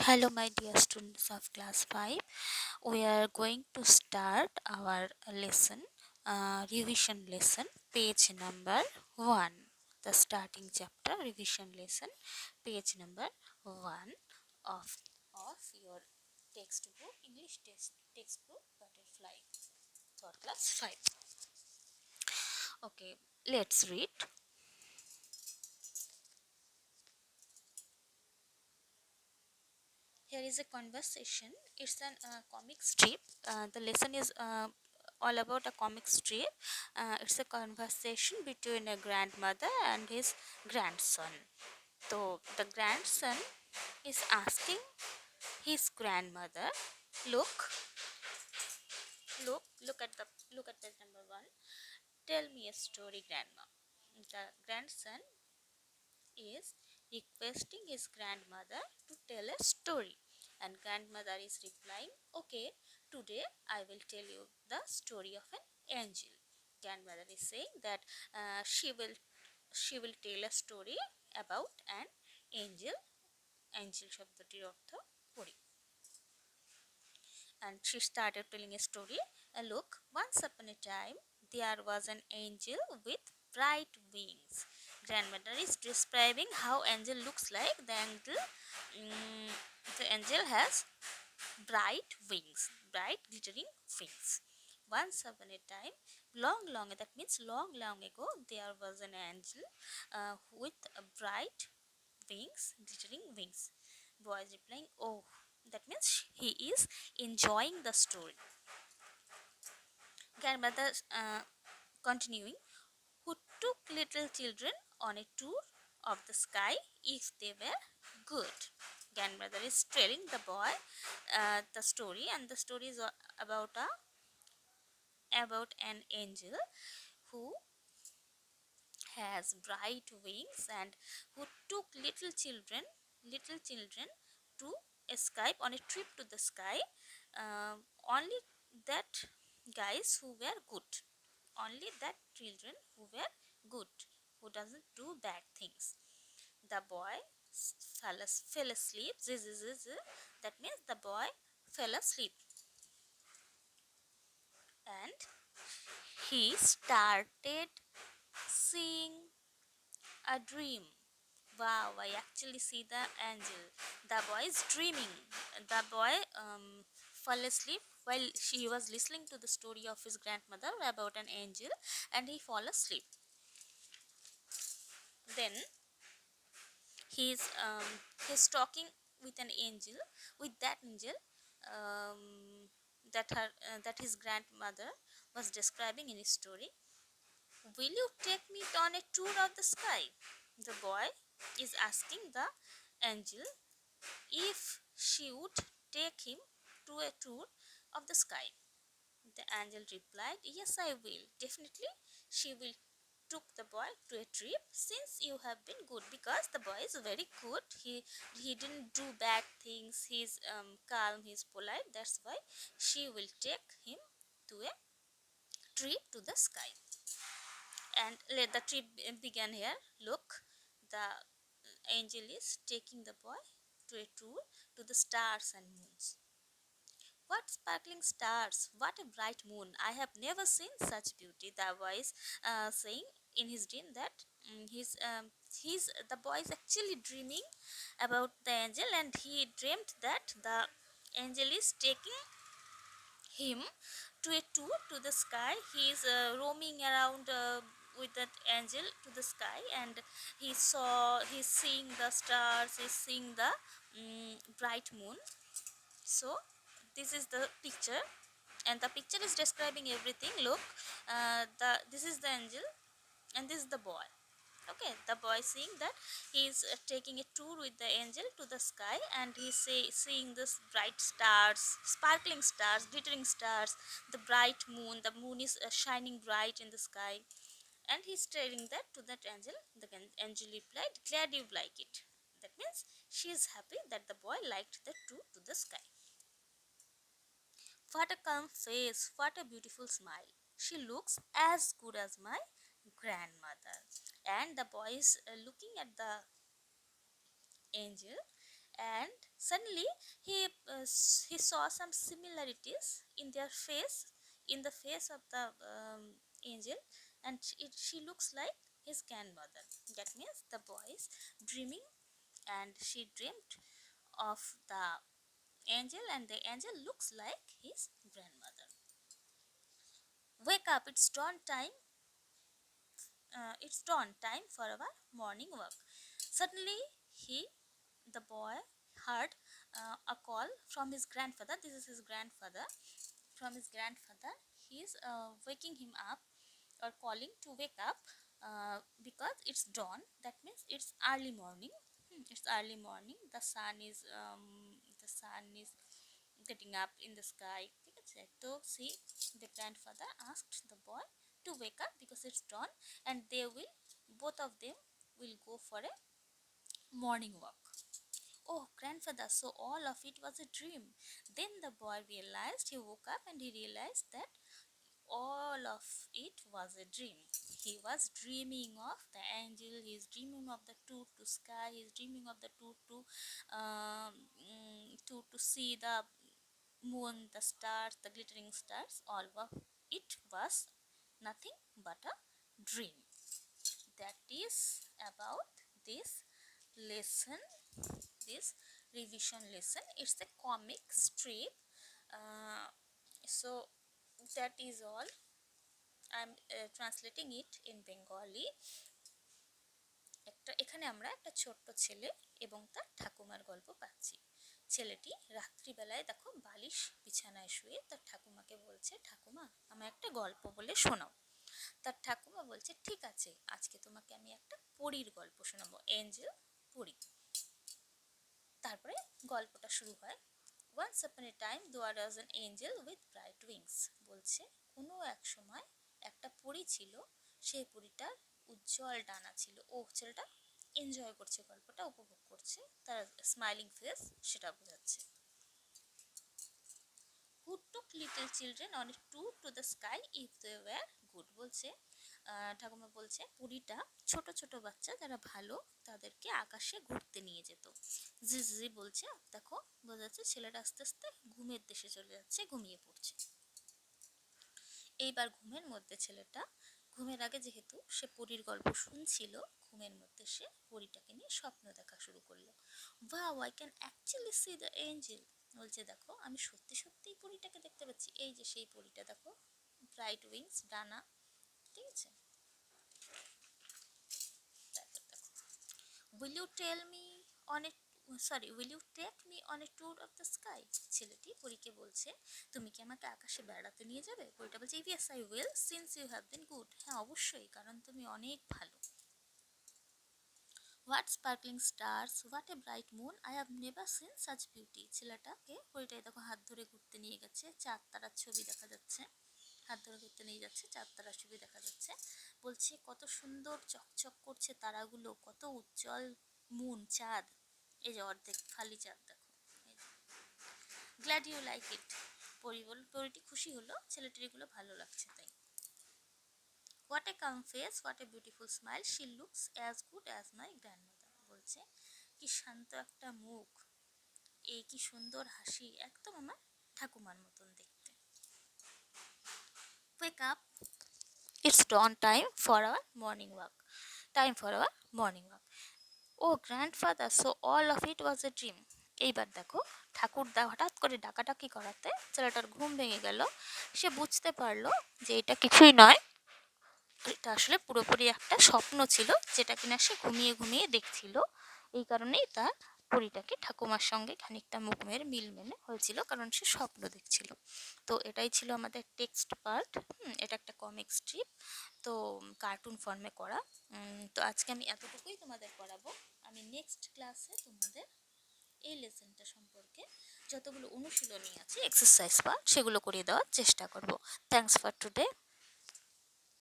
Hello, my dear students of class 5. We are going to start our lesson, revision lesson, page number 1. The starting chapter, revision lesson, page number 1 of, of your textbook, English textbook, Butterfly, third class 5. Okay, let's read. Here is a conversation. It's an comic strip. The lesson is all about a comic strip. It's a conversation between a grandmother and his grandson. So the grandson is asking his grandmother, "Look, look at the number one. Tell me a story, grandma." The grandson is requesting his grandmother to tell a story, and grandmother is replying, "Okay, today I will tell you the story of an angel." Grandmother is saying that she will tell a story about an angel, angel শব্দটির অর্থ পরি, and she started telling a story. Look, once upon a time, there was an angel with bright wings. Grandmother is describing how angel looks like. Mm, the angel has bright wings, bright glittering wings. Once upon a time, long, that means long ago, there was an angel with bright wings, glittering wings. Boy is replying, "Oh," that means he is enjoying the story. Grandmother continuing, "Who took little children on a tour of the sky if they were good." Grandmother is telling the boy the story, and the story is about an angel who has bright wings and who took little children to escape on a trip to the sky. Only that guys who were good, only that children who were good, who doesn't do bad things. The boy fell asleep. That means the boy fell asleep, and he started seeing a dream. Wow, I actually see the angel. The boy is dreaming. The boy fell asleep while she was listening to the story of his grandmother about an angel, and he fell asleep. Then he's talking with an angel, with that angel that his grandmother was describing in his story. "Will you take me on a tour of the sky?" The boy is asking the angel if she would take him to a tour of the sky. The angel replied, "Yes, I will. Definitely, she will took the boy to a trip since you have been good, because the boy is very good. He didn't do bad things. He's calm. He's polite. That's why she will take him to a trip to the sky." And let the trip begin here. Look, the angel is taking the boy to a tour to the stars and moons. "What sparkling stars! What a bright moon! I have never seen such beauty." The boy is saying in his dream that the boy is actually dreaming about the angel, and he dreamt that the angel is taking him to a tour to the sky. He is roaming around with that angel to the sky, and he's seeing the stars, he's seeing the bright moon. So this is the picture, and the picture is describing everything. Look, this is the angel, and this is the boy. Okay, the boy seeing that he's taking a tour with the angel to the sky, and seeing this bright stars, sparkling stars, glittering stars, the bright moon. The moon is shining bright in the sky, and he's telling that to that angel. The angel replied, "Glad you like it." That means she is happy that the boy liked the tour to the sky. "What a calm face, what a beautiful smile. She looks as good as my grandmother." And the boy is looking at the angel, and suddenly he saw some similarities in their face, in the face of the angel, and she looks like his grandmother. That means the boy is dreaming, and she dreamt of the angel, and the angel looks like his grandmother. Wake up, it's dawn time for our morning work. Suddenly, the boy, heard a call from his grandfather. This is his grandfather. From his grandfather, he is waking him up, or calling to wake up, because it's dawn. That means it's early morning. It's early morning. The sun is getting up in the sky. ঠিক আছে? তো see, the grandfather asked the boy to wake up because it's dawn, and both of them will go for a morning walk. Oh, grandfather, so all of it was a dream. Then the boy realized, he woke up and he realized that all of it was a dream. He was dreaming of the angel, he's dreaming of the tour to sky, he's dreaming of the tour to see the moon, the stars, the glittering stars. All of it was nothing but a dream. That is about this lesson, this revision lesson. It's a comic strip. So that is all. I'm translating it in Bengali. এখানে আমরা একটা ছোট্ট ছেলে এবং তার ঠাকুমার গল্প পাচ্ছি। ছেলেটি রাত্রিবেলায় দেখো বালিশ বিছানায় শুয়ে তার ঠাকুমাকে বলছে, ঠাকুমা আমার একটা গল্প বলে শোনাও। তার ঠাকুমা বলছে, ঠিক আছে, আজকে তোমাকে আমি একটা পরীর গল্প শোনাবো, এঞ্জেল, পরী। তারপরে গল্পটা শুরু হয়। Once upon a time there was an angel with bright wings. বলছে কোনো এক সময় একটা পরী ছিল, সেই পরীটার উজ্জ্বল ডানা ছিল। ও ছেলেটা এনজয় করছে, গল্পটা উপভোগ করছে, তার স্মাইলিং ফেস সেটা বোঝাচ্ছে। Who took little children on a tour to the sky if they were good. বলছে ঠাকুমা বলছে পরীটা ছোট ছোট বাচ্চা যারা ভালো তাদেরকে আকাশে ঘুরতে নিয়ে যেত। জিজি বলছে, দেখো বোঝা যাচ্ছে ছেলেটা আস্তে আস্তে ঘুমের দেশে চলে যাচ্ছে, ঘুমিয়ে পড়ছে। এইবার ঘুমের মধ্যে ছেলেটা, ঘুমের আগে যেহেতু সে পরীর গল্প শুনছিল, ঘুমের মধ্যে সে পরীটাকে নিয়ে স্বপ্ন দেখা শুরু করলো। Wow, I can actually C the Angel. বলছে দেখো আমি সত্যি সত্যিই পরীটাকে দেখতে পাচ্ছি, এই যে সেই পরীটা দেখো, ব্রাইট উইংস, ডানা। ঠিক আছে, তারপর দেখো, will you tell me on a will you take me on a tour of the sky. ছেলেটি পরীকে বলছে, তুমি কি আমাকে আকাশে বেড়াতে নিয়ে যাবে? পরীটা বলছে, yes I will, since you have been good. হ্যাঁ অবশ্যই, কারণ তুমি অনেক ভালো। What sparkling stars, what a bright moon, I have never seen such beauty. ছেলেটাকে পরীটাই দেখো হাত ধরে ঘুরতে নিয়ে গেছে, চাঁদ তারার ছবি দেখা যাচ্ছে, হাত ধরে ঘুরতে নিয়ে যাচ্ছে, চাঁদ তারার ছবি দেখা যাচ্ছে। বলছে কত সুন্দর চকচক করছে তারাগুলো, কত উজ্জ্বল মুন, চাঁদ, এই যে অর্ধেক খালি চাঁদ দেখো। Glad you like it. পরীটি খুশি হলো, ছেলেটির এগুলো ভালো লাগছে তাই। What a calm face, what a beautiful smile, she looks as good as my grandmother. বলছে কি শান্ত একটা মুখ, এই কি সুন্দর হাসি, একদম আমার ঠাকুমার মতন দেখতে। Wake up, it's dawn time for our morning walk. Time for our morning walk. Oh grandfather, so all of it was a dream. এইবার দেখো ঠাকুরদা হঠাৎ করে ডাকাডাকি করাতে ছেলেটার ঘুম ভেঙে গেল। সে বুঝতে পারলো যে এটা কিছুই নয়, এটা আসলে পুরোপুরি একটা স্বপ্ন ছিল, যেটা কিনা সে ঘুমিয়ে ঘুমিয়ে দেখছিল। এই কারণেই তার পরীটাকে ঠাকুমার সঙ্গে খানিকটা মুখের মিল মেনে হয়েছিল, কারণ সে স্বপ্ন দেখছিল। তো এটাই ছিল আমাদের টেক্সট পার্ট। এটা একটা কমিক স্ট্রিপ, তো কার্টুন ফর্মে করা। তো আজকে আমি এতটুকুই তোমাদের পড়াবো। আমি নেক্সট ক্লাসে তোমাদের এই লেসনটা সম্পর্কে যতগুলো অনুশীলনী আছে, এক্সারসাইজ পার্ট, সেগুলো করিয়ে দেওয়ার চেষ্টা করব। Thanks for today.